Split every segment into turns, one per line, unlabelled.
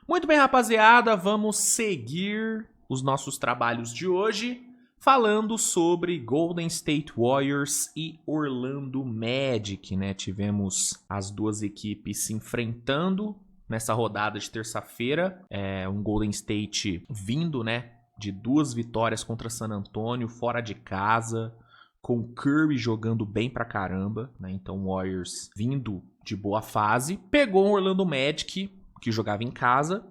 Muito bem, rapaziada, vamos seguir os nossos trabalhos de hoje falando sobre Golden State Warriors e Orlando Magic, né? Tivemos as duas equipes se enfrentando nessa rodada de terça-feira. Um Golden State vindo, né, de 2 vitórias contra San Antonio, fora de casa, com Curry jogando bem pra caramba, né? Então o Warriors vindo de boa fase. Pegou o Orlando Magic, que jogava em casa,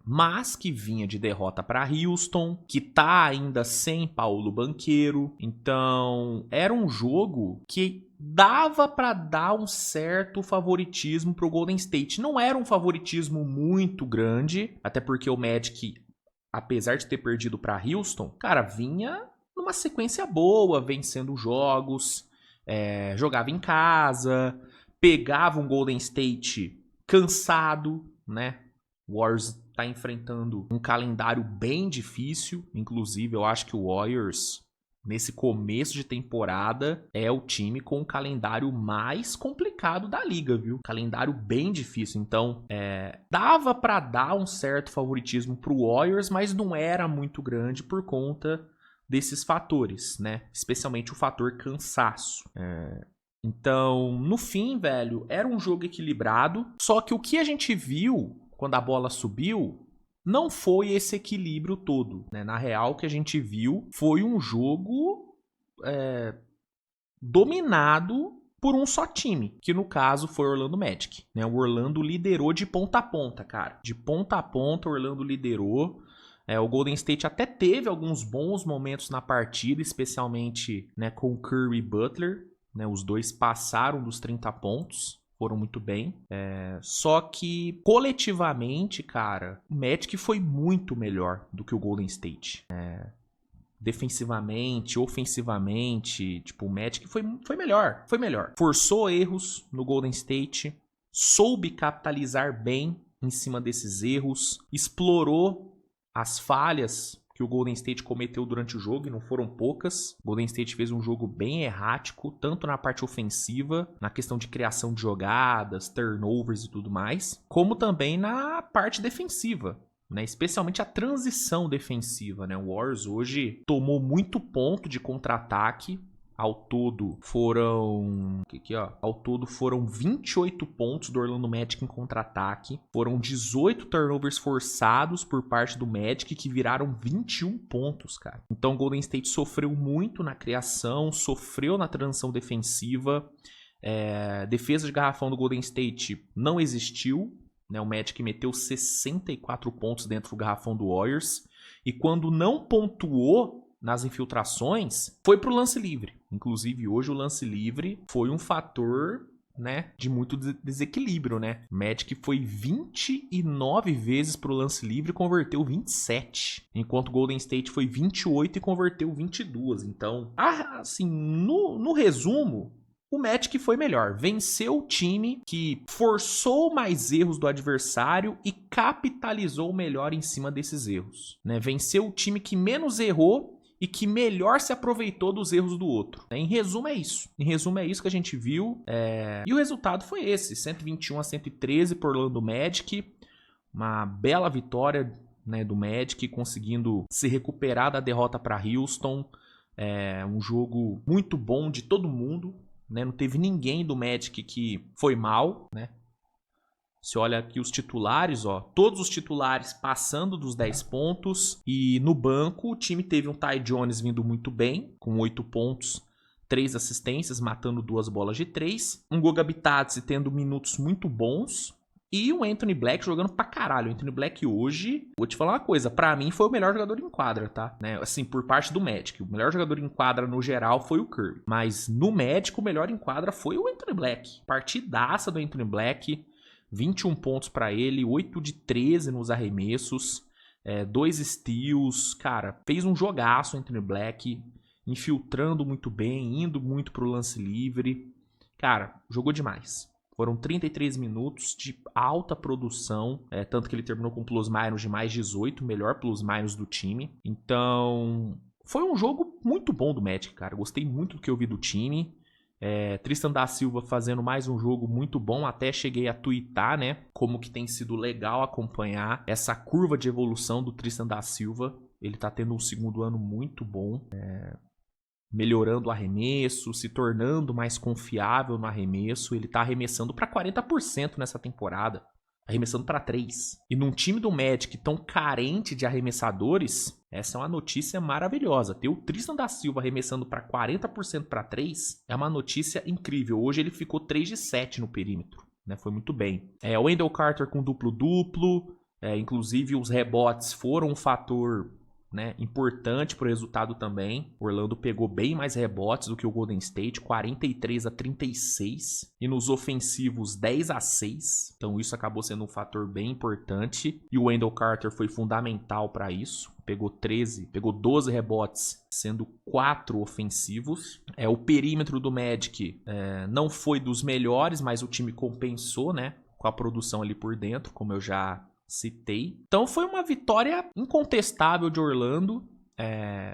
mas que vinha de derrota para Houston, que tá ainda sem Paulo Banchero. Então, era um jogo que dava para dar um certo favoritismo pro Golden State. Não era um favoritismo muito grande, até porque o Magic, apesar de ter perdido para Houston, cara, vinha numa sequência boa, vencendo jogos, jogava em casa, pegava um Golden State cansado, né? O Warriors tá enfrentando um calendário bem difícil. Inclusive, eu acho que o Warriors, nesse começo de temporada, é o time com o calendário mais complicado da liga, viu? Calendário bem difícil. Então, dava pra dar um certo favoritismo pro Warriors, mas não era muito grande por conta desses fatores, né? Especialmente o fator cansaço. Então, no fim, velho, era um jogo equilibrado. Só que o que a gente viu quando a bola subiu não foi esse equilíbrio todo, né? Na real, o que a gente viu foi um jogo dominado por um só time, que no caso foi o Orlando Magic, né? O Orlando liderou de ponta a ponta, cara. De ponta a ponta, o Orlando liderou. O Golden State até teve alguns bons momentos na partida, especialmente, né, com Curry e Butler. Né, os dois passaram dos 30 pontos, foram muito bem. Só que, coletivamente, cara, o Magic foi muito melhor do que o Golden State. Defensivamente, ofensivamente, tipo, o Magic foi melhor. Foi melhor. Forçou erros no Golden State, soube capitalizar bem em cima desses erros, explorou as falhas que o Golden State cometeu durante o jogo, e não foram poucas. O Golden State fez um jogo bem errático, tanto na parte ofensiva, na questão de criação de jogadas, turnovers e tudo mais, como também na parte defensiva, né? Especialmente a transição defensiva, né? O Warriors hoje tomou muito ponto de contra-ataque. Ao todo foram 28 pontos do Orlando Magic em contra-ataque. Foram 18 turnovers forçados por parte do Magic, que viraram 21 pontos, cara. Então o Golden State sofreu muito na criação, sofreu na transição defensiva. Defesa de garrafão do Golden State não existiu, né? O Magic meteu 64 pontos dentro do garrafão do Warriors. E quando não pontuou nas infiltrações, foi pro lance livre. Inclusive, hoje o lance livre foi um fator, né, de muito desequilíbrio, né? O Magic foi 29 vezes pro lance livre e converteu 27. Enquanto o Golden State foi 28 e converteu 22. Então, assim, no resumo, o Magic foi melhor. Venceu o time que forçou mais erros do adversário e capitalizou melhor em cima desses erros, né? Venceu o time que menos errou e que melhor se aproveitou dos erros do outro. Em resumo, é isso. Em resumo, é isso que a gente viu. E o resultado foi esse. 121-113 por Orlando Magic. Uma bela vitória, né, do Magic, conseguindo se recuperar da derrota para Houston. Um jogo muito bom de todo mundo, né? Não teve ninguém do Magic que foi mal, né? Você olha aqui os titulares, ó, todos os titulares passando dos 10 pontos. E no banco o time teve um Ty Jones vindo muito bem, com 8 pontos, 3 assistências, matando 2 bolas de 3. Um Goga Bitadze tendo minutos muito bons. E o Anthony Black jogando pra caralho. O Anthony Black hoje, vou te falar uma coisa, pra mim foi o melhor jogador em quadra, tá? Né? Assim, por parte do Magic. O melhor jogador em quadra no geral foi o Curry. Mas no Magic, o melhor em quadra foi o Anthony Black. Partidaça do Anthony Black. 21 pontos pra ele, 8 de 13 nos arremessos, 2 steals. Cara, fez um jogaço o Anthony Black, infiltrando muito bem, indo muito pro lance livre. Cara, jogou demais. Foram 33 minutos de alta produção, tanto que ele terminou com plus-minus de mais 18, melhor plus-minus do time. Então, foi um jogo muito bom do Magic, cara. Gostei muito do que eu vi do time. Tristan da Silva fazendo mais um jogo muito bom, até cheguei a twittar, né, como que tem sido legal acompanhar essa curva de evolução do Tristan da Silva. Ele tá tendo um segundo ano muito bom, melhorando o arremesso, se tornando mais confiável no arremesso. Ele tá arremessando para 40% nessa temporada, arremessando para 3. E num time do Magic tão carente de arremessadores, essa é uma notícia maravilhosa. Ter o Tristan da Silva arremessando para 40% para 3 é uma notícia incrível. Hoje ele ficou 3 de 7 no perímetro, né? Foi muito bem. O Wendell Carter com duplo-duplo, inclusive os rebotes foram um fator, né, importante para o resultado também. Orlando pegou bem mais rebotes do que o Golden State, 43-36, e nos ofensivos 10-6. Então isso acabou sendo um fator bem importante, e o Wendell Carter foi fundamental para isso. Pegou 12 rebotes, sendo 4 ofensivos. O perímetro do Magic não foi dos melhores, mas o time compensou, né, com a produção ali por dentro, como eu já citei. Então foi uma vitória incontestável de Orlando,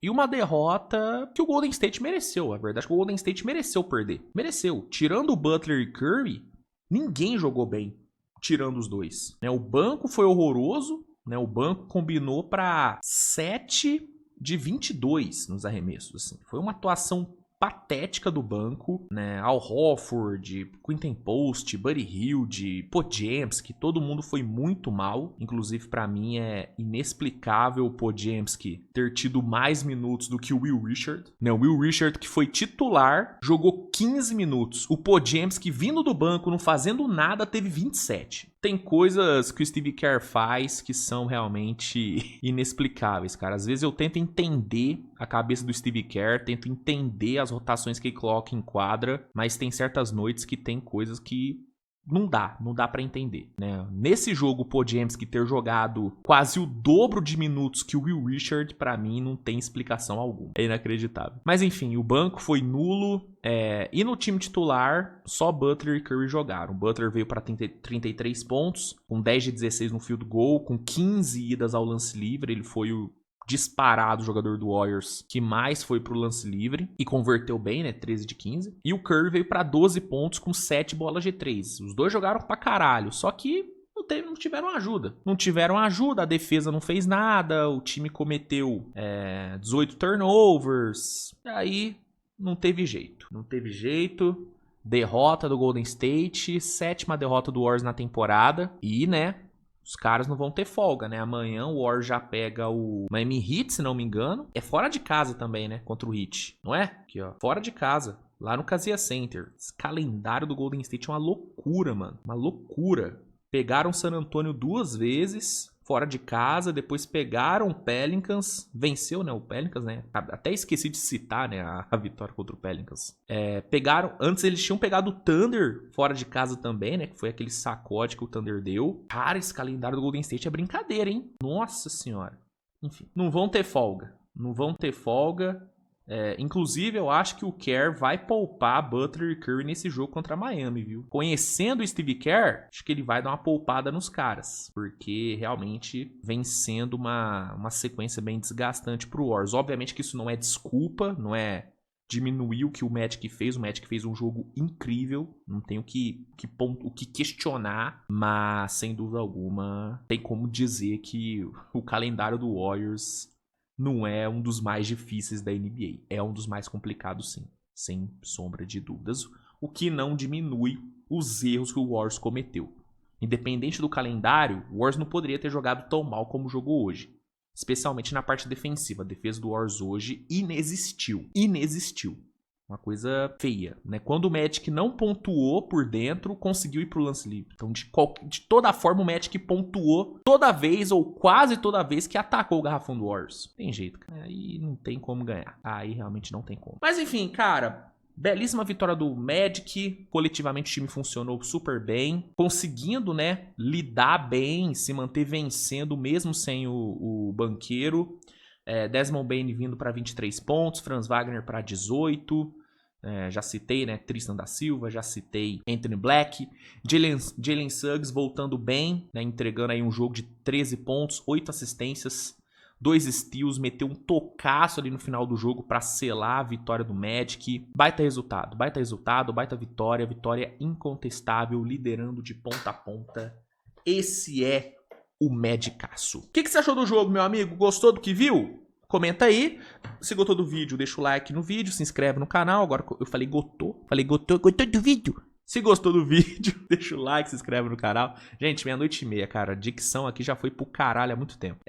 e uma derrota que o Golden State mereceu. A verdade é que o Golden State mereceu perder. Mereceu. Tirando o Butler e Curry, ninguém jogou bem, tirando os dois. O banco foi horroroso, né? O banco combinou para 7 de 22 nos arremessos. Assim. Foi uma atuação patética do banco, né? Al Horford, Quinton Post, Buddy Hield, Podziemski, todo mundo foi muito mal. Inclusive, para mim, é inexplicável o Podziemski ter tido mais minutos do que o Will Richard. Né? O Will Richard, que foi titular, jogou 15 minutos. O Podziemski, vindo do banco, não fazendo nada, teve 27. Tem coisas que o Steve Kerr faz que são realmente inexplicáveis, cara. Às vezes eu tento entender a cabeça do Steve Kerr, tento entender as rotações que ele coloca em quadra, mas tem certas noites que tem coisas que não dá pra entender, né? Nesse jogo, o Podziemski ter jogado quase o dobro de minutos que o Will Richard, pra mim, não tem explicação alguma. É inacreditável. Mas enfim, o banco foi nulo. E no time titular, só Butler e Curry jogaram. Butler veio para 33 pontos, com 10 de 16 no field goal, com 15 idas ao lance livre. Ele foi o disparado jogador do Warriors que mais foi pro lance livre e converteu bem, né? 13 de 15. E o Curry veio para 12 pontos com 7 bolas de 3. Os dois jogaram pra caralho, só que não tiveram ajuda. Não tiveram ajuda, a defesa não fez nada, o time cometeu 18 turnovers. E aí não teve jeito. Não teve jeito. Derrota do Golden State, 7ª derrota do Warriors na temporada. E, né, os caras não vão ter folga, né? Amanhã o Warriors já pega o Miami Heat, se não me engano. É fora de casa também, né? Contra o Heat, não é? Aqui, ó. Fora de casa. Lá no Casia Center. Esse calendário do Golden State é uma loucura, mano. Uma loucura. Pegaram San Antonio 2 vezes fora de casa, depois pegaram o Pelicans, venceu, né, o Pelicans, né, até esqueci de citar, né, a vitória contra o Pelicans. Antes eles tinham pegado o Thunder fora de casa também, né, que foi aquele sacode que o Thunder deu. Cara, esse calendário do Golden State é brincadeira, hein? Nossa senhora. Enfim, não vão ter folga. Inclusive, eu acho que o Kerr vai poupar Butler e Curry nesse jogo contra Miami, viu? Conhecendo o Steve Kerr, acho que ele vai dar uma poupada nos caras, porque realmente vem sendo uma sequência bem desgastante pro Warriors. Obviamente que isso não é desculpa, não é diminuir o que o Magic fez. O Magic fez um jogo incrível, não tem o que questionar, mas sem dúvida alguma tem como dizer que o calendário do Warriors não é um dos mais difíceis da NBA. É um dos mais complicados, sim. Sem sombra de dúvidas. O que não diminui os erros que o Warriors cometeu. Independente do calendário, o Warriors não poderia ter jogado tão mal como jogou hoje. Especialmente na parte defensiva. A defesa do Warriors hoje inexistiu. Uma coisa feia, né? Quando o Magic não pontuou por dentro, conseguiu ir pro lance livre. Então, de toda forma, o Magic pontuou toda vez, ou quase toda vez, que atacou o garrafão do Warriors. Tem jeito, cara. Aí não tem como ganhar. Aí realmente não tem como. Mas enfim, cara, belíssima vitória do Magic. Coletivamente o time funcionou super bem. Conseguindo, né, lidar bem, se manter vencendo, mesmo sem o banqueiro. Desmond Bane vindo para 23 pontos. Franz Wagner para 18. Já citei, né, Tristan da Silva, já citei Anthony Black, Jalen Suggs voltando bem, né, entregando aí um jogo de 13 pontos, 8 assistências, 2 steals, meteu um tocaço ali no final do jogo pra selar a vitória do Magic. Baita resultado, baita vitória, vitória incontestável, liderando de ponta a ponta. Esse é o Magicaço. O que você achou do jogo, meu amigo? Gostou do que viu? Comenta aí. Se gostou do vídeo, deixa o like no vídeo, se inscreve no canal. Agora eu falei gostou do vídeo. Se gostou do vídeo, deixa o like, se inscreve no canal. Gente, 00:30, cara. A dicção aqui já foi pro caralho há muito tempo.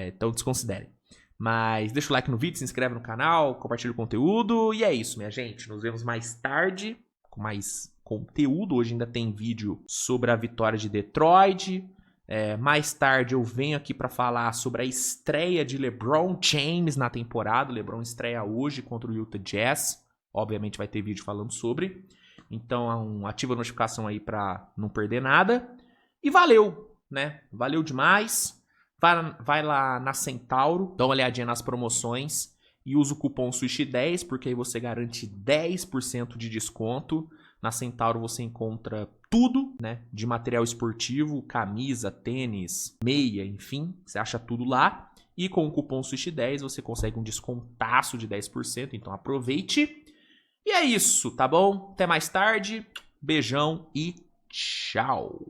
Então desconsiderem. Mas deixa o like no vídeo, se inscreve no canal, compartilha o conteúdo. E é isso, minha gente. Nos vemos mais tarde com mais conteúdo. Hoje ainda tem vídeo sobre a vitória de Detroit. Mais tarde eu venho aqui para falar sobre a estreia de LeBron James na temporada. O LeBron estreia hoje contra o Utah Jazz. Obviamente vai ter vídeo falando sobre. Então ativa a notificação aí para não perder nada. E valeu, né? Valeu demais. Vai lá na Centauro, dá uma olhadinha nas promoções e usa o cupom SWISH10, porque aí você garante 10% de desconto. Na Centauro você encontra tudo, né, de material esportivo, camisa, tênis, meia, enfim, você acha tudo lá. E com o cupom SWISH10 você consegue um descontaço de 10%, então aproveite. E é isso, tá bom? Até mais tarde, beijão e tchau!